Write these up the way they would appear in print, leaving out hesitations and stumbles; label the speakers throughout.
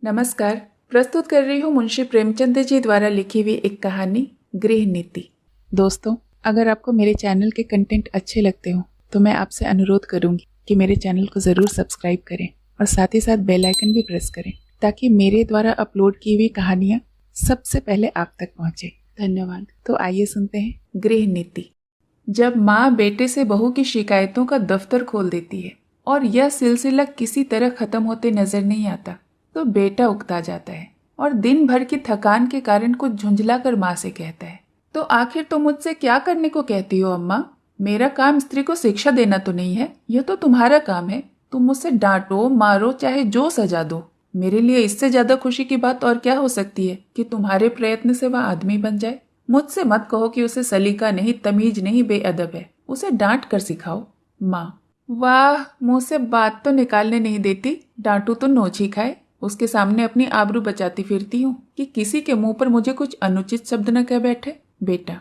Speaker 1: नमस्कार। प्रस्तुत कर रही हूँ मुंशी प्रेमचंद जी द्वारा लिखी हुई एक कहानी गृह नीति। दोस्तों, अगर आपको मेरे चैनल के कंटेंट अच्छे लगते हो तो मैं आपसे अनुरोध करूंगी कि मेरे चैनल को ज़रूर सब्सक्राइब करें और साथ ही साथ बेल आइकन भी प्रेस करें ताकि मेरे द्वारा अपलोड की हुई कहानियाँ सबसे पहले आप तक पहुँचे। धन्यवाद। तो आइए सुनते हैं गृह नीति। जब माँ बेटे से बहू की शिकायतों का दफ्तर खोल देती है और यह सिलसिला किसी तरह खत्म होते नजर नहीं आता तो बेटा उकता जाता है और दिन भर की थकान के कारण कुछ झुंझला कर माँ से कहता है, तो आखिर तुम मुझसे क्या करने को कहती हो अम्मा? मेरा काम स्त्री को शिक्षा देना तो नहीं है, यह तो तुम्हारा काम है। तुम मुझसे डांटो मारो चाहे जो सजा दो, मेरे लिए इससे ज्यादा खुशी की बात और क्या हो सकती है कि तुम्हारे प्रयत्न से वह आदमी बन जाए। मुझसे मत कहो कि उसे सलीका नहीं, तमीज नहीं, बेअदब है, उसे डांट कर सिखाओ। माँ: वाह, मुंह से बात तो निकालने नहीं देती, डांटू तो नोच ही खाए। उसके सामने अपनी आबरू बचाती फिरती हूँ कि किसी के मुंह पर मुझे कुछ अनुचित शब्द न कह बैठे। बेटा: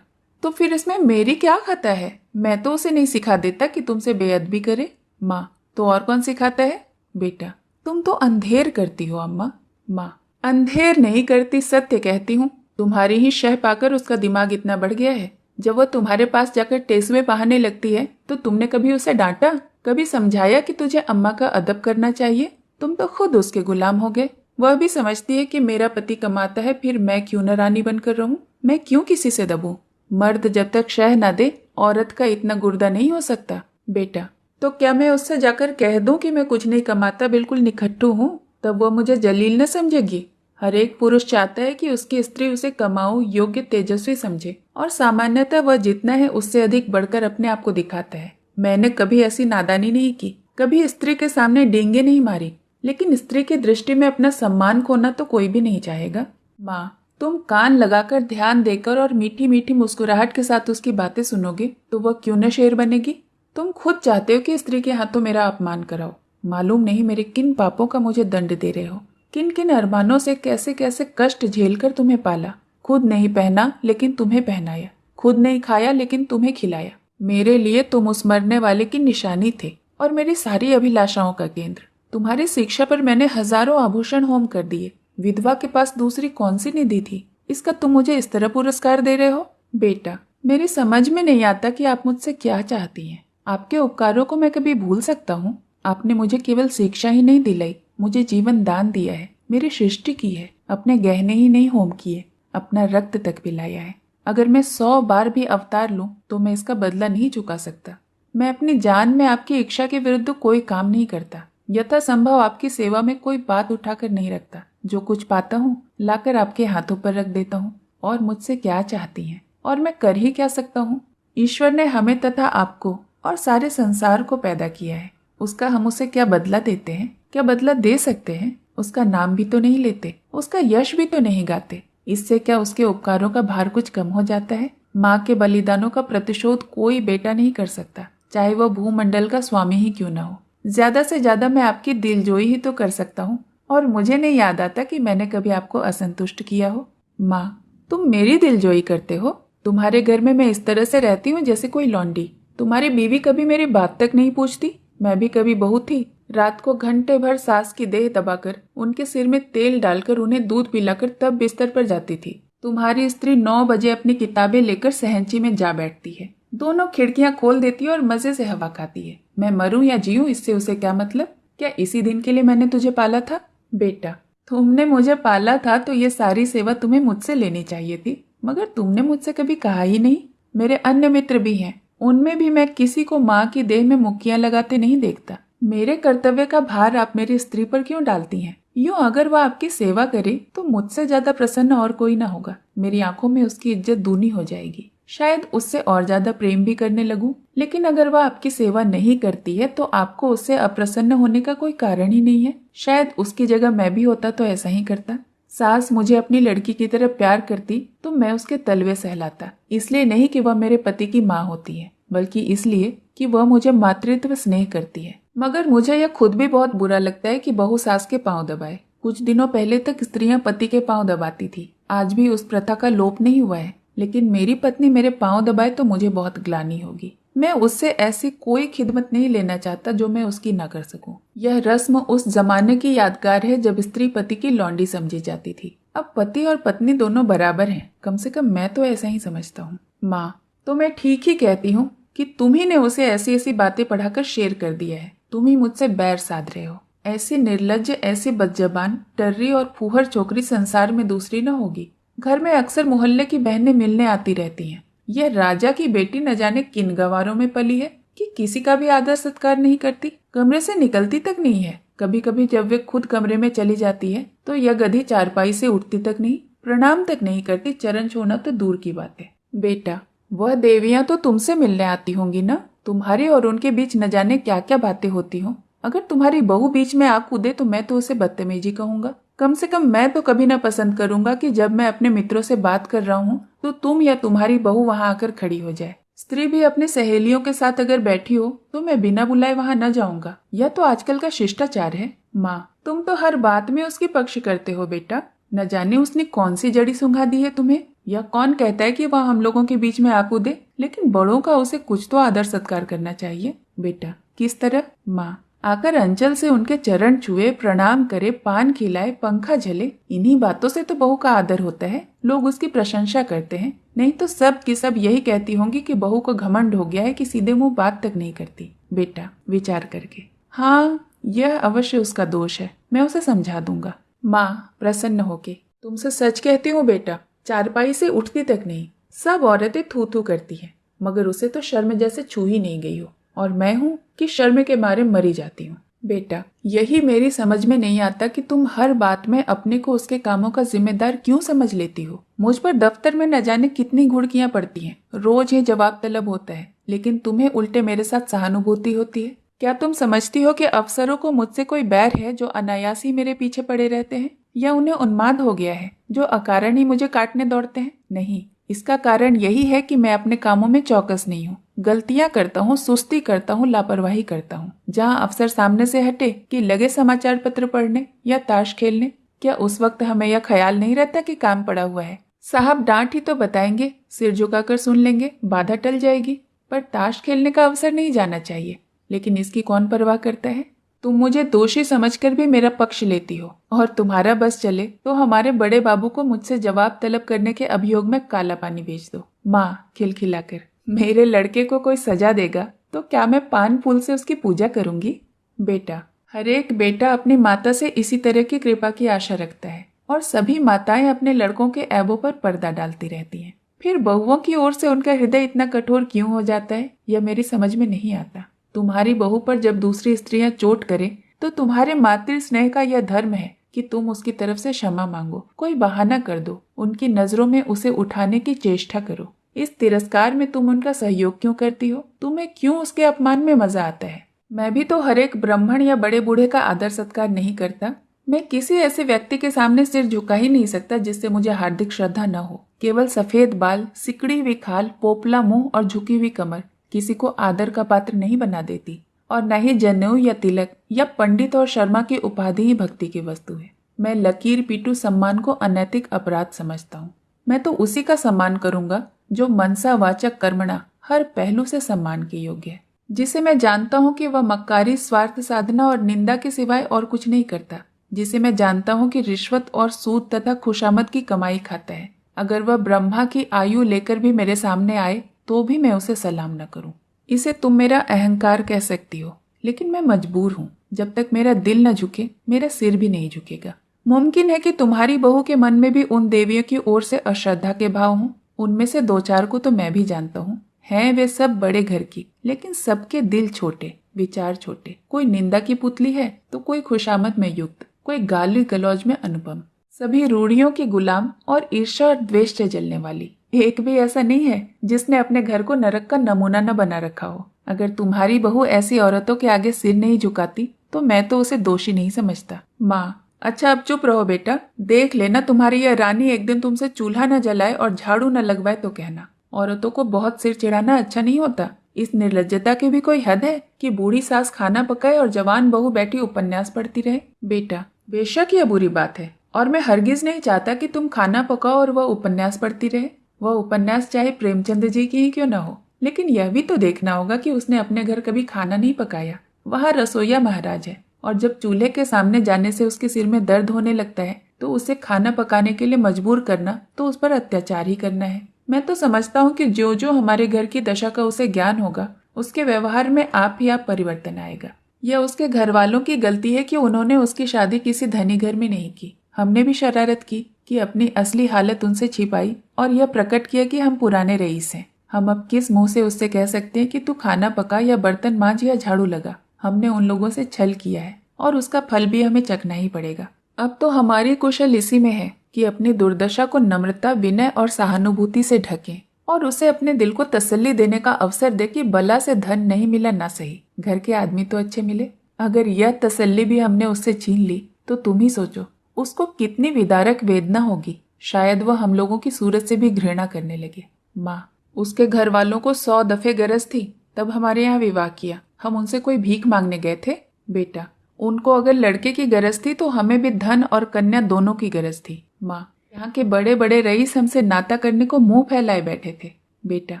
Speaker 1: तो फिर इसमें मेरी क्या खता है? मैं तो उसे नहीं सिखा देता कि तुमसे बेअदबी करे। माँ: तो और कौन सिखाता है? बेटा: तुम तो अंधेर करती हो अम्मा। माँ: अंधेर नहीं करती, सत्य कहती हूँ। तुम्हारी ही शह पाकर उसका दिमाग इतना बढ़ गया है। जब वह तुम्हारे पास जाकर टेसुए बहाने लगती है तो तुमने कभी उसे डांटा, कभी समझाया कि तुझे अम्मा का अदब करना चाहिए? तुम तो खुद उसके गुलाम हो गए। वह भी समझती है कि मेरा पति कमाता है, फिर मैं क्यों न रानी बनकर रहूं? मैं क्यों किसी से दबूं? मर्द जब तक शह न दे औरत का इतना गुर्दा नहीं हो सकता। बेटा: तो क्या मैं उससे जाकर कह दूं कि मैं कुछ नहीं कमाता, बिल्कुल निखट्टू हूँ? तब वह मुझे जलील न समझेगी। हर एक पुरुष चाहता है कि उसकी स्त्री उसे कमाऊ, योग्य, तेजस्वी समझे और सामान्यतः वह जितना है उससे अधिक बढ़कर अपने आप को दिखाता है। मैंने कभी ऐसी नादानी नहीं की, कभी स्त्री के सामने डींगे नहीं मारी, लेकिन स्त्री की दृष्टि में अपना सम्मान खोना तो कोई भी नहीं चाहेगा। माँ: तुम कान लगाकर, ध्यान देकर और मीठी मीठी मुस्कुराहट के साथ उसकी बातें सुनोगे तो वह क्यों न शेर बनेगी? तुम खुद चाहते हो कि स्त्री के हाथों मेरा अपमान कराओ। मालूम नहीं मेरे किन पापों का मुझे दंड दे रहे हो, किन किन अरमानों से कैसे कैसे कष्ट झेलकर तुम्हें पाला। खुद नहीं पहना लेकिन तुम्हें पहनाया, खुद नहीं खाया लेकिन तुम्हें खिलाया। मेरे लिए तुम उस मरने वाले की निशानी थे और मेरी सारी अभिलाषाओं का केंद्र। तुम्हारी शिक्षा पर मैंने हजारों आभूषण होम कर दिए। विधवा के पास दूसरी कौन सी निधि थी? इसका तुम मुझे इस तरह पुरस्कार दे रहे हो? बेटा: मेरी समझ में नहीं आता कि आप मुझसे क्या चाहती हैं। आपके उपकारों को मैं कभी भूल सकता हूँ? आपने मुझे केवल शिक्षा ही नहीं दिलाई, मुझे जीवन दान दिया है, मेरी सृष्टि की है, अपने गहने ही नहीं होम किए, अपना रक्त तक पिलाया है। अगर मैं 100 बार भी अवतार लूं तो मैं इसका बदला नहीं चुका सकता। मैं अपनी जान में आपकी इच्छा के विरुद्ध कोई काम नहीं करता, यथासंभव आपकी सेवा में कोई बात उठाकर नहीं रखता। जो कुछ पाता हूँ लाकर आपके हाथों पर रख देता हूँ। और मुझसे क्या चाहती हैं? और मैं कर ही क्या सकता हूँ? ईश्वर ने हमें तथा आपको और सारे संसार को पैदा किया है, उसका हम उसे क्या बदला देते हैं? क्या बदला दे सकते हैं? उसका नाम भी तो नहीं लेते, उसका यश भी तो नहीं गाते। इससे क्या उसके उपकारों का भार कुछ कम हो जाता है? माँ के बलिदानों का प्रतिशोध कोई बेटा नहीं कर सकता, चाहे वह भूमंडल का स्वामी ही क्यों न हो। ज्यादा से ज्यादा मैं आपकी दिलजोई ही तो कर सकता हूँ, और मुझे नहीं याद आता कि मैंने कभी आपको असंतुष्ट किया हो। माँ: तुम मेरी दिलजोई करते हो? तुम्हारे घर में मैं इस तरह से रहती हूँ जैसे कोई लौंडी। तुम्हारी बीवी कभी मेरी बात तक नहीं पूछती। मैं भी कभी बहू थी, रात को घंटे भर सास की देह दबाकर, उनके सिर में तेल डालकर, उन्हें दूध पिलाकर तब बिस्तर पर जाती थी। तुम्हारी स्त्री 9 बजे अपनी किताबें लेकर सहंची में जा बैठती है, दोनों खिड़कियां खोल देती है और मजे से हवा खाती है। मैं मरूं या जीऊं इससे उसे क्या मतलब? क्या इसी दिन के लिए मैंने तुझे पाला था? बेटा: तुमने मुझे पाला था तो ये सारी सेवा तुम्हें मुझसे लेनी चाहिए थी, मगर तुमने मुझसे कभी कहा ही नहीं। मेरे अन्य मित्र भी हैं, उनमें भी मैं किसी को माँ की देह में मुक्कियां लगाते नहीं देखता। मेरे कर्तव्य का भार आप मेरी स्त्री पर क्यों डालती हैं? यूं अगर वह आपकी सेवा करे तो मुझसे ज्यादा प्रसन्न और कोई ना होगा। मेरी आंखों में उसकी इज्जत दूनी हो जाएगी, शायद उससे और ज्यादा प्रेम भी करने लगूं। लेकिन अगर वह आपकी सेवा नहीं करती है तो आपको उससे अप्रसन्न होने का कोई कारण ही नहीं है। शायद उसकी जगह मैं भी होता तो ऐसा ही करता। सास मुझे अपनी लड़की की तरह प्यार करती तो मैं उसके तलवे सहलाता, इसलिए नहीं कि वह मेरे पति की माँ होती है, बल्कि इसलिए कि वह मुझे मातृत्व स्नेह करती है। मगर मुझे यह खुद भी बहुत बुरा लगता है कि बहू सास के पांव दबाए। कुछ दिनों पहले तक स्त्रियां पति के पांव दबाती थी, आज भी उस प्रथा का लोप नहीं हुआ है, लेकिन मेरी पत्नी मेरे पांव दबाए तो मुझे बहुत ग्लानि होगी। मैं उससे ऐसी कोई खिदमत नहीं लेना चाहता जो मैं उसकी ना कर सकूं। यह रस्म उस जमाने की यादगार है जब स्त्री पति की लौंडी समझी जाती थी। अब पति और पत्नी दोनों बराबर हैं, कम से कम मैं तो ऐसा ही समझता हूँ। माँ, तो मैं ठीक ही कहती हूँ कि तुम ही ने उसे ऐसी ऐसी बातें पढ़ाकर शेर कर दिया है। तुम ही मुझसे बैर साध रहे हो। ऐसी निर्लज्ज, ऐसी बदजबान, टर्री और फूहड़ छोकरी संसार में दूसरी न होगी। घर में अक्सर मोहल्ले की बहनें मिलने आती रहती हैं। यह राजा की बेटी न जाने किन गवारों में पली है कि किसी का भी आदर सत्कार नहीं करती, कमरे से निकलती तक नहीं है। कभी कभी जब वे खुद कमरे में चली जाती है तो यह गधी चारपाई से उठती तक नहीं, प्रणाम तक नहीं करती, चरण छूना तो दूर की बात है। बेटा, वह देवियां तो तुमसे मिलने आती होंगी ना। तुम्हारे और उनके बीच न जाने क्या क्या बातें होती हों। अगर तुम्हारी बहू बीच में आ कूदे तो मैं तो उसे बदतमीजी कहूंगा। कम से कम मैं तो कभी ना पसंद करूंगा कि जब मैं अपने मित्रों से बात कर रहा हूँ तो तुम या तुम्हारी बहू वहां आकर खड़ी हो जाए। स्त्री भी अपनी सहेलियों के साथ अगर बैठी हो तो मैं बिना बुलाए वहां न जाऊंगा। यह तो आजकल का शिष्टाचार है। माँ, तुम तो हर बात में उसकी पक्ष करते हो बेटा। न जाने उसने कौन सी जड़ी सुंघा दी है तुम्हें। यह कौन कहता है कि वह हम लोगों के बीच में आ कूदे, लेकिन बड़ों का उसे कुछ तो आदर सत्कार करना चाहिए। बेटा, किस तरह? माँ, आकर अंचल से उनके चरण छुए, प्रणाम करे, पान खिलाए, पंखा झले। इन्हीं बातों से तो बहू का आदर होता है। लोग उसकी प्रशंसा करते हैं, नहीं तो सब की सब यही कहती होंगी कि बहू को घमंड हो गया है कि सीधे मुंह बात तक नहीं करती। बेटा, विचार करके। हाँ, यह अवश्य उसका दोष है, मैं उसे समझा दूंगा। माँ, प्रसन्न होके, तुमसे सच कहती हूँ बेटा, चारपाई से उठती तक नहीं। सब औरतें थू थू करती हैं, मगर उसे तो शर्म जैसे छू ही नहीं गई हो, और मैं हूँ कि शर्म के मारे मरी जाती हूँ। बेटा, यही मेरी समझ में नहीं आता कि तुम हर बात में अपने को उसके कामों का जिम्मेदार क्यों समझ लेती हो। मुझ पर दफ्तर में न जाने कितनी घुड़कियां पड़ती हैं, रोज ही जवाब तलब होता है, लेकिन तुम्हें उल्टे मेरे साथ सहानुभूति होती है। क्या तुम समझती हो कि अफसरों को मुझसे कोई बैर है जो अनायास ही मेरे पीछे पड़े रहते हैं, या उन्हें उन्माद हो गया है जो अकारण ही मुझे काटने दौड़ते हैं? नहीं, इसका कारण यही है कि मैं अपने कामों में चौकस नहीं हूँ। गलतियां करता हूँ, सुस्ती करता हूँ, लापरवाही करता हूँ। जहाँ अफसर सामने से हटे कि लगे समाचार पत्र पढ़ने या ताश खेलने, क्या उस वक्त हमें यह ख्याल नहीं रहता कि काम पड़ा हुआ है? साहब डांट ही तो बताएंगे, सिर झुकाकर सुन लेंगे, बाधा टल जाएगी। पर ताश खेलने का अवसर नहीं जाना चाहिए, लेकिन इसकी कौन परवाह करता है? तुम मुझे दोषी समझकर भी मेरा पक्ष लेती हो, और तुम्हारा बस चले तो हमारे बड़े बाबू को मुझसे जवाब तलब करने के अभियोग में काला पानी भेज दो। माँ, खिलखिलाकर, मेरे लड़के को कोई सजा देगा तो क्या मैं पान फूल से उसकी पूजा करूंगी? बेटा, हर एक बेटा अपनी माता से इसी तरह की कृपा की आशा रखता है, और सभी माताएं अपने लड़कों के ऐबों पर पर्दा डालती रहती हैं। फिर बहुओं की ओर से उनका हृदय इतना कठोर क्यों हो जाता है, यह मेरी समझ में नहीं आता। तुम्हारी बहू पर जब दूसरी स्त्रियां चोट करें तो तुम्हारे मातृ स्नेह का यह धर्म है कि तुम उसकी तरफ से क्षमा मांगो, कोई बहाना कर दो, उनकी नजरों में उसे उठाने की चेष्टा करो। इस तिरस्कार में तुम उनका सहयोग क्यों करती हो? तुम्हें क्यों उसके अपमान में मजा आता है? मैं भी तो हर एक ब्राह्मण या बड़े बूढ़े का आदर सत्कार नहीं करता। मैं किसी ऐसे व्यक्ति के सामने सिर झुका ही नहीं सकता जिससे मुझे हार्दिक श्रद्धा न हो। केवल सफेद बाल, सिकड़ी हुई खाल, पोपला मुंह और झुकी हुई कमर किसी को आदर का पात्र नहीं बना देती, और न ही जनेऊ या तिलक या पंडित और शर्मा की उपाधि ही भक्ति की वस्तु है। मैं लकीर पीटू सम्मान को अनैतिक अपराध समझता हूँ। मैं तो उसी का सम्मान करूंगा जो मनसा वाचक कर्मणा हर पहलू से सम्मान के योग्य है, जिसे मैं जानता हूँ कि वह मक्कारी, स्वार्थ साधना और निंदा के सिवाय और कुछ नहीं करता, जिसे मैं जानता हूँ कि रिश्वत और सूद तथा खुशामद की कमाई खाता है। अगर वह ब्रह्मा की आयु लेकर भी मेरे सामने आए तो भी मैं उसे सलाम न करूं। इसे तुम मेरा अहंकार कह सकती हो, लेकिन मैं मजबूर हूँ। जब तक मेरा दिल न झुके, मेरा सिर भी नहीं झुकेगा। मुमकिन है कि तुम्हारी बहू के मन में भी उन देवियों की ओर से अश्रद्धा के भाव हों। उनमें से दो चार को तो मैं भी जानता हूँ। हैं वे सब बड़े घर की, लेकिन सबके दिल छोटे, विचार छोटे। कोई निंदा की पुतली है तो कोई खुशामद में युक्त, कोई गाली गलौज में अनुपम। सभी रूढ़ियों की गुलाम और ईर्ष्या और द्वेष से जलने वाली। एक भी ऐसा नहीं है जिसने अपने घर को नरक का नमूना न बना रखा हो। अगर तुम्हारी बहू ऐसी औरतों के आगे सिर नहीं झुकाती तो मैं तो उसे दोषी नहीं समझता। माँ, अच्छा अब चुप रहो बेटा। देख लेना तुम्हारी यह रानी एक दिन तुमसे चूल्हा न जलाए और झाड़ू न लगवाए तो कहना। औरतों को बहुत सिर चिढ़ाना अच्छा नहीं होता। इस निर्लज्जता की भी कोई हद है कि बूढ़ी सास खाना पकाए और जवान बहू बैठी उपन्यास पढ़ती रहे। बेटा, बेशक यह बुरी बात है, और मैं हरगिज नहीं चाहता कि तुम खाना पकाओ और वह उपन्यास पढ़ती रहे। वह उपन्यास चाहे प्रेमचंद जी की ही क्यों न हो, लेकिन यह भी तो देखना होगा कि उसने अपने घर कभी खाना नहीं पकाया। वहाँ रसोईया महाराज है, और जब चूल्हे के सामने जाने से उसके सिर में दर्द होने लगता है तो उसे खाना पकाने के लिए मजबूर करना तो उस पर अत्याचार ही करना है। मैं तो समझता हूँ कि जो जो हमारे घर की दशा का उसे ज्ञान होगा, उसके व्यवहार में आप ही आप परिवर्तन आएगा। यह उसके घर वालों की गलती है कि उन्होंने उसकी शादी किसी धनी घर में नहीं की। हमने भी शरारत की कि अपनी असली हालत उनसे छिपाई और यह प्रकट किया कि हम पुराने रईस हैं। हम अब किस मुंह से उससे कह सकते हैं कि तू खाना पका या बर्तन मांझ या झाड़ू लगा। हमने उन लोगों से छल किया है और उसका फल भी हमें चखना ही पड़ेगा। अब तो हमारी कुशल इसी में है कि अपनी दुर्दशा को नम्रता, विनय और सहानुभूति से ढकें और उसे अपने दिल को तसल्ली देने का अवसर दे कि बला से धन नहीं मिला ना सही, घर के आदमी तो अच्छे मिले। अगर यह तसल्ली भी हमने उससे छीन ली तो तुम ही सोचो उसको कितनी विदारक वेदना होगी। शायद वह हम लोगों की सूरत से भी घृणा करने लगे। माँ, उसके घर वालों को 100 दफे गरज थी, तब हमारे यहाँ विवाह किया। हम उनसे कोई भीख मांगने गए थे? बेटा, उनको अगर लड़के की गरज थी तो हमें भी धन और कन्या दोनों की गरज थी। माँ, यहाँ के बड़े बड़े रईस हमसे नाता करने को मुंह फैलाए बैठे थे। बेटा,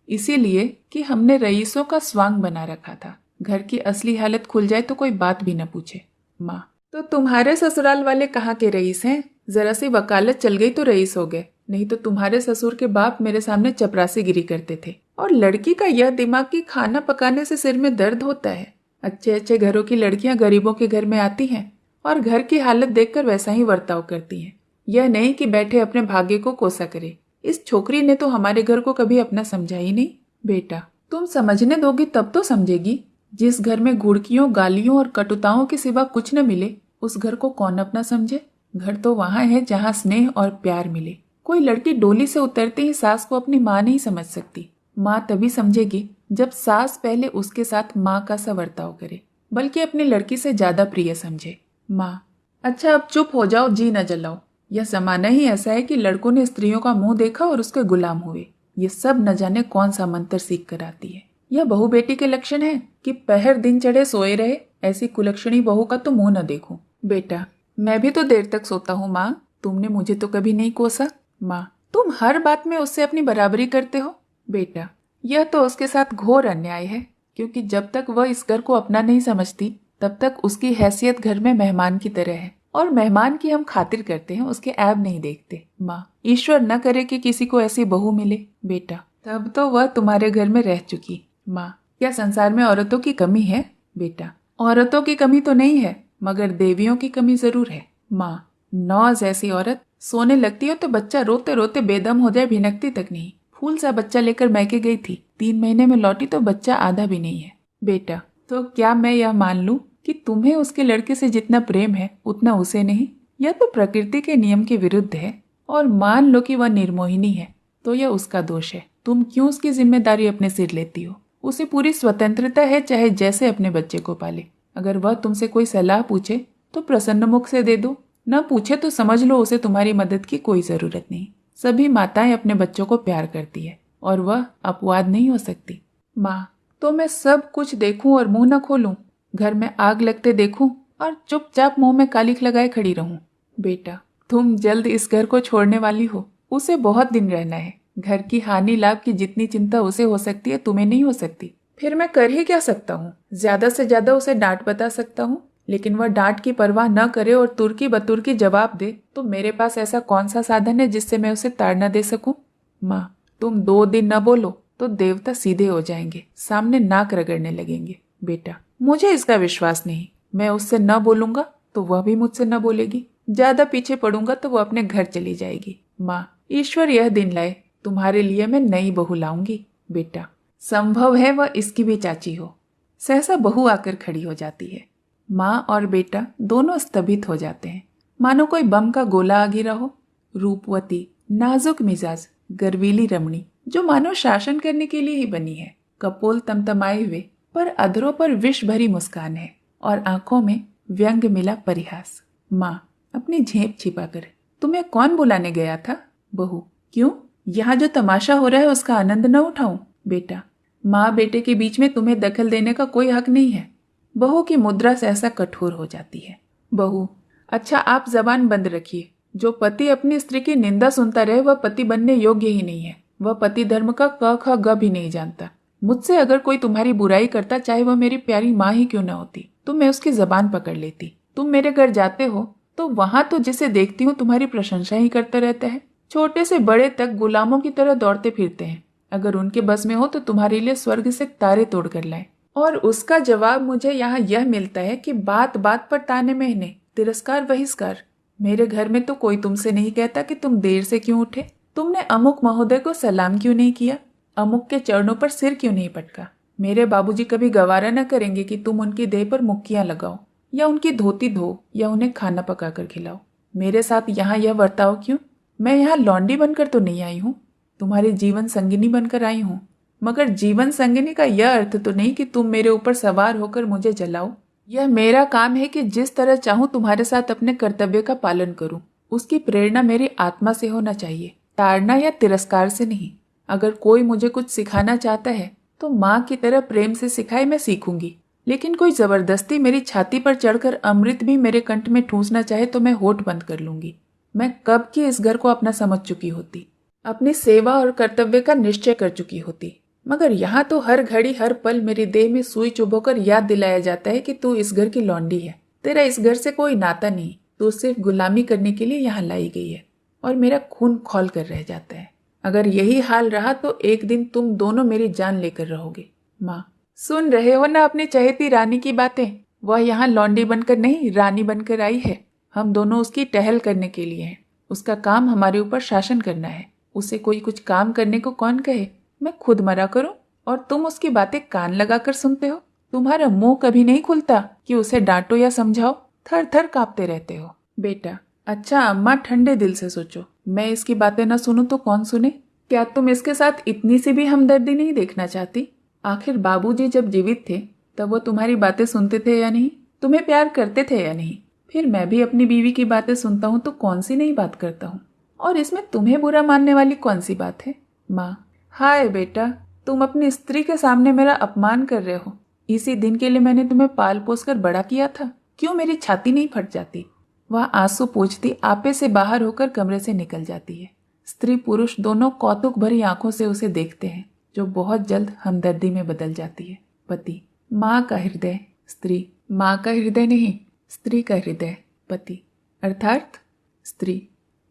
Speaker 1: इसीलिए कि हमने रईसों का स्वांग बना रखा था। घर की असली हालत खुल जाए तो कोई बात भी न पूछे। माँ, तो तुम्हारे ससुराल वाले कहाँ के रईस हैं? जरा सी वकालत चल गई तो रईस हो गए, नहीं तो तुम्हारे ससुर के बाप मेरे सामने चपरासी गिरी करते थे। और लड़की का यह दिमाग कि खाना पकाने से सिर में दर्द होता है। अच्छे अच्छे घरों की लड़कियां गरीबों के घर में आती हैं और घर की हालत देखकर वैसा ही बर्ताव करती हैं। यह नहीं कि बैठे अपने भाग्य को कोसा करे। इस छोकरी ने तो हमारे घर को कभी अपना समझा ही नहीं। बेटा, तुम समझने दोगी तब तो समझेगी। जिस घर में घुड़कियों, गालियों और कटुताओं के सिवा कुछ न मिले, उस घर को कौन अपना समझे? घर तो वहाँ है जहाँ स्नेह और प्यार मिले। कोई लड़की डोली से उतरते ही सास को अपनी माँ नहीं समझ सकती। माँ तभी समझेगी जब सास पहले उसके साथ माँ का सा बर्ताव करे, बल्कि अपनी लड़की से ज्यादा प्रिय समझे। माँ, अच्छा अब चुप हो जाओ, जी न जलाओ। यह जमाना ही ऐसा है कि लड़कों ने स्त्रियों का मुंह देखा और उसके गुलाम हुए। ये सब न जाने कौन सा मंत्र सीख कर आती है। यह बहू बेटी के लक्षण है कि पहर दिन चढ़े सोए रहे। ऐसी कुलक्षणी बहू का तो मुंह न देखूं। बेटा, मैं भी तो देर तक सोता हूँ माँ, तुमने मुझे तो कभी नहीं कोसा। माँ, तुम हर बात में उससे अपनी बराबरी करते हो। बेटा, यह तो उसके साथ घोर अन्याय है, क्योंकि जब तक वह इस घर को अपना नहीं समझती तब तक उसकी हैसियत घर में मेहमान की तरह है, और मेहमान की हम खातिर करते हैं, उसके ऐब नहीं देखते। माँ, ईश्वर न करे कि किसी को ऐसी बहू मिले। बेटा, तब तो वह तुम्हारे घर में रह चुकी। माँ, क्या संसार में औरतों की कमी है? बेटा, औरतों की कमी तो नहीं है, मगर देवियों की कमी जरूर है। माँ, नौज ऐसी औरत सोने लगती हो तो बच्चा रोते रोते बेदम हो जाए, भिनकती तक नहीं। फूल सा बच्चा लेकर मैके गई थी, 3 महीने में लौटी तो बच्चा आधा भी नहीं है। बेटा, तो क्या मैं यह मान लूं कि तुम्हें उसके लड़के से जितना प्रेम है उतना उसे नहीं? यह तो प्रकृति के नियम के विरुद्ध है। और मान लो कि वह निर्मोहिनी है तो यह उसका दोष है। तुम क्यों उसकी जिम्मेदारी अपने सिर लेती हो? उसे पूरी स्वतंत्रता है, चाहे जैसे अपने बच्चे को पाले। अगर वह तुमसे कोई सलाह पूछे तो प्रसन्न मुख से दे दो, न पूछे तो समझ लो उसे तुम्हारी मदद की कोई जरूरत नहीं। सभी माताएं अपने बच्चों को प्यार करती है और वह अपवाद नहीं हो सकती। माँ, तो मैं सब कुछ देखूं और मुंह न खोलूं, घर में आग लगते देखूं और चुपचाप मुंह में कालिख लगाए खड़ी रहूं? बेटा, तुम जल्द इस घर को छोड़ने वाली हो, उसे बहुत दिन रहना है। घर की हानि लाभ की जितनी चिंता उसे हो सकती है तुम्हें नहीं हो सकती। फिर मैं कर ही क्या सकता हूँ? ज्यादा से ज्यादा उसे डांट बता सकता हूँ, लेकिन वह डांट की परवाह न करे और तुर्की बतुर्की जवाब दे तो मेरे पास ऐसा कौन सा साधन है जिससे मैं उसे ताड़ना दे सकूं? माँ, तुम 2 दिन न बोलो तो देवता सीधे हो जाएंगे, सामने नाक रगड़ने लगेंगे। बेटा, मुझे इसका विश्वास नहीं। मैं उससे न बोलूंगा तो वह भी मुझसे न बोलेगी। ज्यादा पीछे पड़ूंगा तो वह अपने घर चली जाएगी। माँ, ईश्वर यह दिन लाए, तुम्हारे लिए मैं नई बहू लाऊंगी। बेटा, संभव है वह इसकी भी चाची हो। सहसा बहू आकर खड़ी हो जाती है। माँ और बेटा दोनों स्तभित हो जाते हैं, मानो कोई बम का गोला आ गिरा हो। रूपवती, नाजुक मिजाज, गर्वीली रमणी जो मानो शासन करने के लिए ही बनी है। कपोल तमतमाए हुए पर अधरों पर विष भरी मुस्कान है और आंखों में व्यंग मिला परिहास। माँ, अपनी झेप छिपाकर, तुम्हें कौन बुलाने गया था? बहू, क्यों? यहाँ जो तमाशा हो रहा है उसका आनंद न उठाऊं? बेटा, माँ बेटे के बीच में तुम्हें दखल देने का कोई हक नहीं है। बहू की मुद्रा सहसा कठोर हो जाती है। बहू, अच्छा आप जबान बंद रखिए। जो पति अपनी स्त्री की निंदा सुनता रहे वह पति बनने योग्य ही नहीं है। वह पति धर्म का क ख ग भी नहीं जानता। मुझसे अगर कोई तुम्हारी बुराई करता, चाहे वह मेरी प्यारी माँ ही क्यों न होती, तो मैं उसकी जबान पकड़ लेती। तुम मेरे घर जाते हो तो वहां तो जिसे देखती हूँ तुम्हारी प्रशंसा ही करता रहता है। छोटे से बड़े तक गुलामों की तरह दौड़ते फिरते हैं। अगर उनके बस में हो तो तुम्हारे लिए स्वर्ग से तारे तोड़ कर लाए। और उसका जवाब मुझे यहाँ यह मिलता है कि बात बात पर ताने मेहने, तिरस्कार बहिष्कार। मेरे घर में तो कोई तुमसे नहीं कहता कि तुम देर से क्यों उठे, तुमने अमुक महोदय को सलाम क्यों नहीं किया, अमुक के चरणों पर सिर क्यों नहीं पटका। मेरे बाबूजी कभी गवारा न करेंगे कि तुम उनकी देह पर मुक्कियां लगाओ या उनकी धोती धो या उन्हें खाना पकाकर खिलाओ। मेरे साथ यहाँ यह बर्ताव क्यों? मैं यहाँ लौंडी बनकर तो नहीं आई हूँ, तुम्हारी जीवन संगिनी बनकर आई हूँ। मगर जीवन संगिनी का यह अर्थ तो नहीं कि तुम मेरे ऊपर सवार होकर मुझे जलाओ। यह मेरा काम है कि जिस तरह चाहूँ तुम्हारे साथ अपने कर्तव्य का पालन करूँ। उसकी प्रेरणा मेरी आत्मा से होना चाहिए, ताड़ना या तिरस्कार से नहीं। अगर कोई मुझे कुछ सिखाना चाहता है तो माँ की तरह प्रेम से सिखाए, मैं सीखूंगी। लेकिन कोई जबरदस्ती मेरी छाती पर चढ़कर अमृत भी मेरे कंठ में ठूंसना चाहे तो मैं होठ बंद कर लूंगी। मैं कब की इस घर को अपना समझ चुकी होती, अपनी सेवा और कर्तव्य का निश्चय कर चुकी होती। मगर यहाँ तो हर घड़ी हर पल मेरी देह में सुई चुभोकर याद दिलाया जाता है कि तू इस घर की लौंडी है, तेरा इस घर से कोई नाता नहीं, तू सिर्फ गुलामी करने के लिए यहाँ लाई गई है। और मेरा खून खौल कर रह जाता है। अगर यही हाल रहा तो एक दिन तुम दोनों मेरी जान लेकर रहोगे। माँ, सुन रहे हो ना अपनी चहेती रानी की बातें? वह यहाँ लौंडी बनकर नहीं, रानी बनकर आई है। हम दोनों उसकी टहल करने के लिए हैं। उसका काम हमारे ऊपर शासन करना है। उसे कोई कुछ काम करने को कौन कहे? मैं खुद मरा करूं और तुम उसकी बातें कान लगाकर सुनते हो? तुम्हारा मुंह कभी नहीं खुलता कि उसे डांटो या समझाओ? थर थर कांपते रहते हो। बेटा, अच्छा अम्मा, ठंडे दिल से सोचो। मैं इसकी बातें न सुनूं तो कौन सुने? क्या तुम इसके साथ इतनी सी भी हमदर्दी नहीं देखना चाहती? आखिर बाबूजी जब जीवित थे तब वो तुम्हारी बातें सुनते थे या नहीं? तुम्हें प्यार करते थे या नहीं? फिर मैं भी अपनी बीवी की बातें सुनता हूँ तो कौन सी नहीं बात करता हूँ। और इसमें तुम्हें बुरा मानने वाली कौन सी बात है? माँ, हाय बेटा, तुम अपनी स्त्री के सामने मेरा अपमान कर रहे हो। इसी दिन के लिए मैंने तुम्हें पाल पोस कर बड़ा किया था। क्यों मेरी छाती नहीं फट जाती? वह आंसू पोंछती आपे से बाहर होकर कमरे से निकल जाती है। स्त्री पुरुष दोनों कौतुक भरी आंखों से उसे देखते हैं, जो बहुत जल्द हमदर्दी में बदल जाती है। पति, माँ का हृदय, स्त्री, माँ का हृदय नहीं, स्त्री का हृदय। पति अर्थात स्त्री,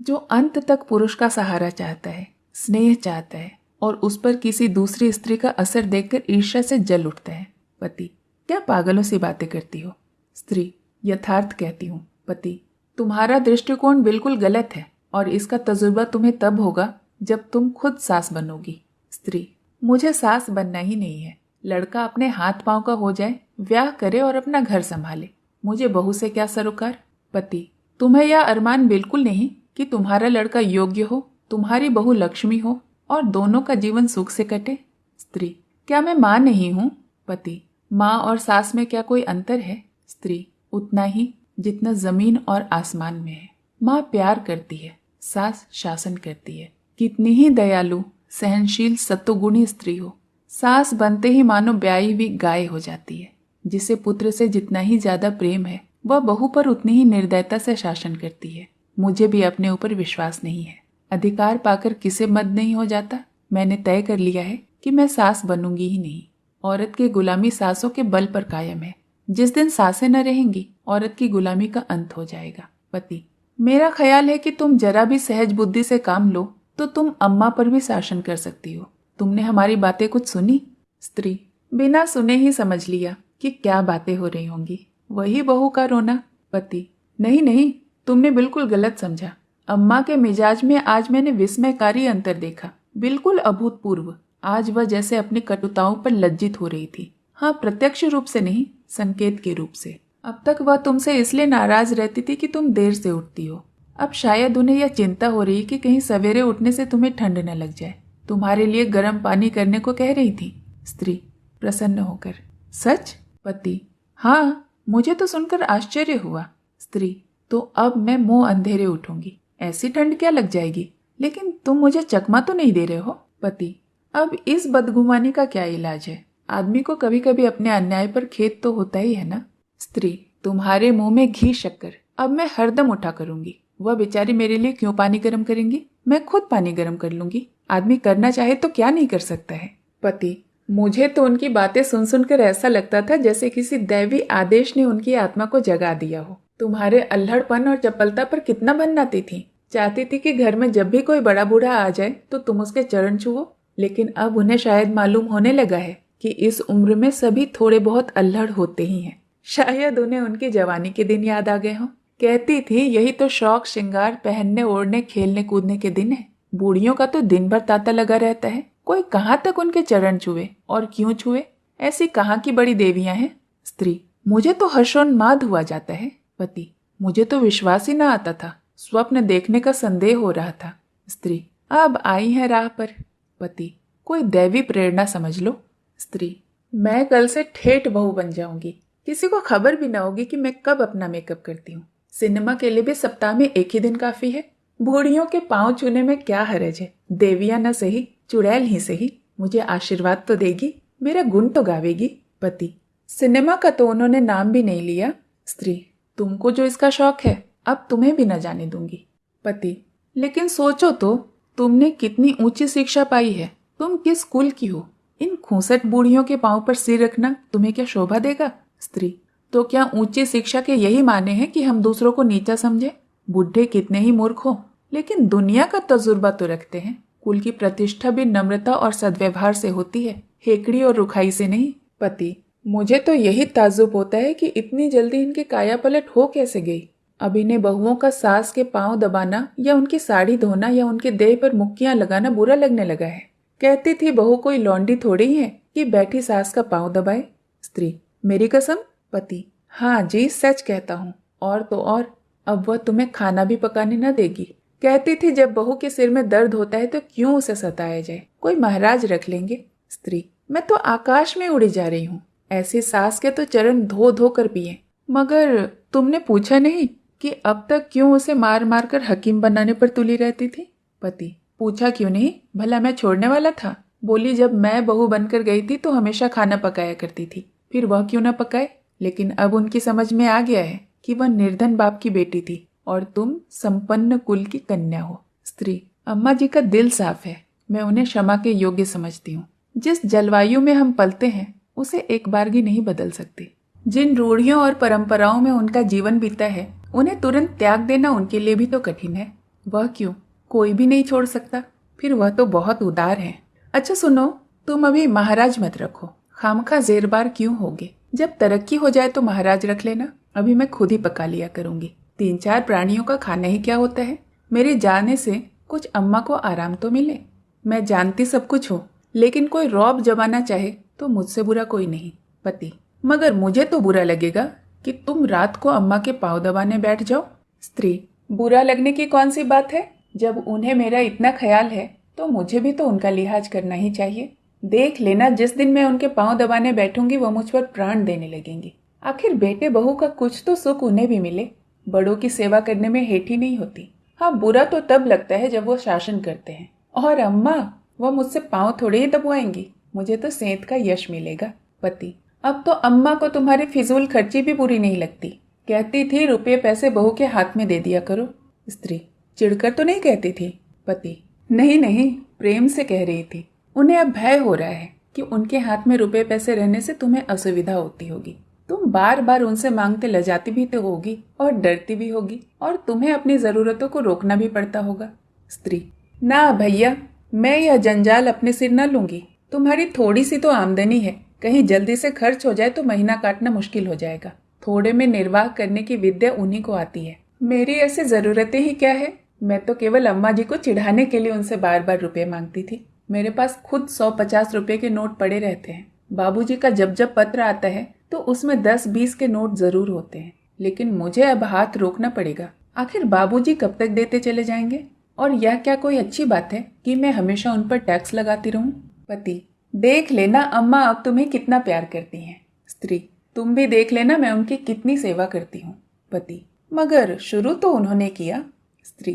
Speaker 1: जो अंत तक पुरुष का सहारा चाहता है, स्नेह चाहता है और उस पर किसी दूसरी स्त्री का असर देखकर ईर्ष्या से जल उठता है। पति, क्या पागलों सी बातें करती हो? स्त्री, यथार्थ कहती हूँ। पति, तुम्हारा दृष्टिकोण बिल्कुल गलत है और इसका तजुर्बा तुम्हें तब होगा जब तुम खुद सास बनोगी। स्त्री, मुझे सास बनना ही नहीं है। लड़का अपने हाथ पांव का हो जाए, ब्याह करे और अपना घर संभाले। मुझे बहू से क्या सरोकार? पति, तुम्हें यह अरमान बिल्कुल नहीं कि तुम्हारा लड़का योग्य हो, तुम्हारी बहू लक्ष्मी हो और दोनों का जीवन सुख से कटे। स्त्री, क्या मैं माँ नहीं हूँ? पति, माँ और सास में क्या कोई अंतर है? स्त्री, उतना ही जितना जमीन और आसमान में है। माँ प्यार करती है, सास शासन करती है। कितनी ही दयालु, सहनशील, सत्वगुणी स्त्री हो, सास बनते ही मानो ब्याई हुई गाय हो जाती है। जिसे पुत्र से जितना ही ज्यादा प्रेम है, वह बहू पर उतनी ही निर्दयता से शासन करती है। मुझे भी अपने ऊपर विश्वास नहीं है। अधिकार पाकर किसे मद नहीं हो जाता। मैंने तय कर लिया है कि मैं सास बनूंगी ही नहीं। औरत की गुलामी सासों के बल पर कायम है। जिस दिन सासें न रहेंगी, औरत की गुलामी का अंत हो जाएगा। पति, मेरा ख्याल है कि तुम जरा भी सहज बुद्धि से काम लो तो तुम अम्मा पर भी शासन कर सकती हो। तुमने हमारी बातें कुछ सुनी? स्त्री, बिना सुने ही समझ लिया कि क्या बातें हो रही होंगी। वही बहू का रोना। पति, नहीं नहीं, तुमने बिल्कुल गलत समझा। अम्मा के मिजाज में आज मैंने विस्मयकारी अंतर देखा, बिल्कुल अभूतपूर्व। आज वह जैसे अपनी कटुताओं पर लज्जित हो रही थी। हाँ, प्रत्यक्ष रूप से नहीं, संकेत के रूप से। अब तक वह तुमसे इसलिए नाराज रहती थी कि तुम देर से उठती हो। अब शायद उन्हें यह चिंता हो रही कि कहीं सवेरे उठने से तुम्हें ठंड न लग जाए। तुम्हारे लिए गर्म पानी करने को कह रही थी। स्त्री, प्रसन्न होकर, सच? पति, हाँ, मुझे तो सुनकर आश्चर्य हुआ। स्त्री, तो अब मैं मुंह अंधेरे उठूंगी। ऐसी ठंड क्या लग जाएगी? लेकिन तुम मुझे चकमा तो नहीं दे रहे हो? पति, अब इस बदगुमानी का क्या इलाज है? आदमी को कभी कभी अपने अन्याय पर खेद तो होता ही है ना। स्त्री, तुम्हारे मुंह में घी शक्कर। अब मैं हरदम उठा करूंगी। वह बेचारी मेरे लिए क्यों पानी गर्म करेंगी? मैं खुद पानी गर्म कर लूंगी। आदमी करना चाहे तो क्या नहीं कर सकता है। पति, मुझे तो उनकी बातें सुन सुनकर ऐसा लगता था जैसे किसी दैवी आदेश ने उनकी आत्मा को जगा दिया हो। तुम्हारे अल्हड़पन और चपलता पर कितना बनाती थी। चाहती थी कि घर में जब भी कोई बड़ा बूढ़ा आ जाए तो तुम उसके चरण छुओ, लेकिन अब उन्हें शायद मालूम होने लगा है कि इस उम्र में सभी थोड़े बहुत अल्हड़ होते ही हैं। शायद उन्हें उनकी जवानी के दिन याद आ गए हों। कहती थी यही तो शौक श्रृंगार, पहनने ओढ़ने खेलने कूदने के दिन है। बूढ़ियों का तो दिन भर तांता लगा रहता है। कोई कहाँ तक उनके चरण छुए और क्यों छुए? ऐसी कहाँ की बड़ी देवियां हैं? स्त्री: मुझे तो हर्षोन्माद हुआ जाता है। पति: मुझे तो विश्वास ही ना आता था, स्वप्न देखने का संदेह हो रहा था। स्त्री: अब आई है राह पर। पति: कोई दैवी प्रेरणा समझ लो। स्त्री: मैं कल से ठेठ बहू बन जाऊंगी। किसी को खबर भी ना होगी कि मैं कब अपना मेकअप करती हूँ। सिनेमा के लिए भी सप्ताह में एक ही दिन काफी है। बूढ़ियों के पांव छूने में क्या हरज है? देवियां न सही, चुड़ैल ही सही, मुझे आशीर्वाद तो देगी, मेरा गुण तो गावेगी। पति: सिनेमा का तो उन्होंने नाम भी नहीं लिया। स्त्री: तुमको जो इसका शौक है, अब तुम्हें भी न जाने दूंगी। पति: लेकिन सोचो तो, तुमने कितनी ऊंची शिक्षा पाई है। तुम किस कुल की हो? इन खूंसट बूढ़ियों के पांव पर सिर रखना तुम्हें क्या शोभा देगा? स्त्री: तो क्या ऊंची शिक्षा के यही माने हैं कि हम दूसरों को नीचा समझे? बुढ़े कितने ही मूर्ख हो, लेकिन दुनिया का तजुर्बा तो रखते हैं। कुल की प्रतिष्ठा भी नम्रता और सद्व्यवहार से होती है, हेकड़ी और रुखाई से नहीं। पति: मुझे तो यही ताज्जुब होता है कि इतनी जल्दी इनकी काया पलट हो कैसे गई। अब इन्हें बहुओं का सास के पांव दबाना या उनकी साड़ी धोना या उनके देह पर मुक्कियां लगाना बुरा लगने लगा है। कहती थी बहू कोई लौंडी थोड़ी ही है कि बैठी सास का पांव दबाए। स्त्री: मेरी कसम। पति: हाँ जी, सच कहता हूँ। और तो और, अब वह तुम्हें खाना भी पकाने न देगी। कहती थी जब बहू के सिर में दर्द होता है तो क्यों उसे सताया जाए, कोई महाराज रख लेंगे। स्त्री: मैं तो आकाश में उड़ी जा रही हूँ। ऐसी सास के तो चरण धो धो कर पिए। मगर तुमने पूछा नहीं कि अब तक क्यों उसे मार मार कर हकीम बनाने पर तुली रहती थी? पति: पूछा क्यों नहीं, भला मैं छोड़ने वाला था? बोली जब मैं बहू बनकर गई थी तो हमेशा खाना पकाया करती थी, फिर वह क्यों न पकाए? लेकिन अब उनकी समझ में आ गया है कि वह निर्धन बाप की बेटी थी और तुम संपन्न कुल की कन्या हो। स्त्री: अम्मा जी का दिल साफ है, मैं उन्हें क्षमा के योग्य समझती हूँ। जिस जलवायु में हम पलते हैं उसे एक बारगी नहीं बदल सकते। जिन रूढ़ियों और परंपराओं में उनका जीवन बीता है उन्हें तुरंत त्याग देना उनके लिए भी तो कठिन है। वह क्यों? कोई भी नहीं छोड़ सकता। फिर वह तो बहुत उदार है। अच्छा सुनो, तुम अभी महाराज मत रखो, खामखा जेरबार क्यों होगे? जब तरक्की हो जाए तो महाराज रख लेना। अभी मैं खुद ही पका लिया करूंगी। 3-4 प्राणियों का खाना ही क्या होता है। मेरे जाने से कुछ अम्मा को आराम तो मिले। मैं जानती सब कुछ हूँ, लेकिन कोई रौब जमाना चाहे तो मुझसे बुरा कोई नहीं। पति: मगर मुझे तो बुरा लगेगा कि तुम रात को अम्मा के पाँव दबाने बैठ जाओ। स्त्री: बुरा लगने की कौन सी बात है? जब उन्हें मेरा इतना ख्याल है तो मुझे भी तो उनका लिहाज करना ही चाहिए। देख लेना, जिस दिन मैं उनके पाँव दबाने बैठूंगी वह मुझ पर प्राण देने लगेंगी। आखिर बेटे बहू का कुछ तो सुख उन्हें भी मिले। बड़ों की सेवा करने में हेठी नहीं होती। हाँ, बुरा तो तब लगता है जब वो शासन करते हैं। और अम्मा, वह मुझसे पाँव थोड़े ही दबवाएंगी, मुझे तो सेंत का यश मिलेगा। पति: अब तो अम्मा को तुम्हारी फिजूल खर्ची भी बुरी नहीं लगती। कहती थी रुपये पैसे बहू के हाथ में दे दिया करो। स्त्री: चिढ़कर तो नहीं कहती थी? पति: नहीं नहीं, प्रेम से कह रही थी। उन्हें अब भय हो रहा है कि उनके हाथ में रुपये पैसे रहने से तुम्हें असुविधा होती होगी। तुम बार बार उनसे मांगते लजाती भी तो होगी और डरती भी होगी, और तुम्हें अपनी जरूरतों को रोकना भी पड़ता होगा। स्त्री: ना भैया, मैं यह जंजाल अपने सिर न लूंगी। तुम्हारी थोड़ी सी तो आमदनी है, कहीं जल्दी से खर्च हो जाए तो महीना काटना मुश्किल हो जाएगा। थोड़े में निर्वाह करने की विद्या उन्हीं को आती है। मेरी ऐसी जरूरतें ही क्या है? मैं तो केवल अम्मा जी को चिढ़ाने के लिए उनसे बार बार रुपये मांगती थी। मेरे पास खुद 100-50 रुपये के नोट पड़े रहते हैं। बाबूजी का जब जब पत्र आता है तो उसमें 10-20 के नोट जरूर होते हैं, लेकिन मुझे अब हाथ रोकना पड़ेगा। आखिर बाबूजी कब तक देते चले जाएंगे? और यह क्या कोई अच्छी बात है कि मैं हमेशा उन पर टैक्स लगाती रहूं? पति: देख लेना अम्मा अब तुम्हें कितना प्यार करती हैं। स्त्री: तुम भी देख लेना मैं उनकी कितनी सेवा करती हूँ। पति: मगर शुरू तो उन्होंने किया। स्त्री: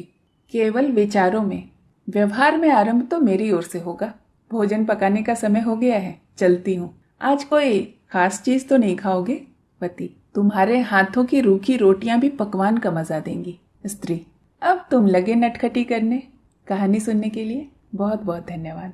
Speaker 1: केवल विचारों में, व्यवहार में आरंभ तो मेरी ओर से होगा। भोजन पकाने का समय हो गया है, चलती हूँ। आज कोई खास चीज तो नहीं खाओगे? पति: तुम्हारे हाथों की रूखी रोटियां भी पकवान का मजा देंगी। स्त्री: अब तुम लगे नटखटी करने। कहानी सुनने के लिए बहुत बहुत धन्यवाद।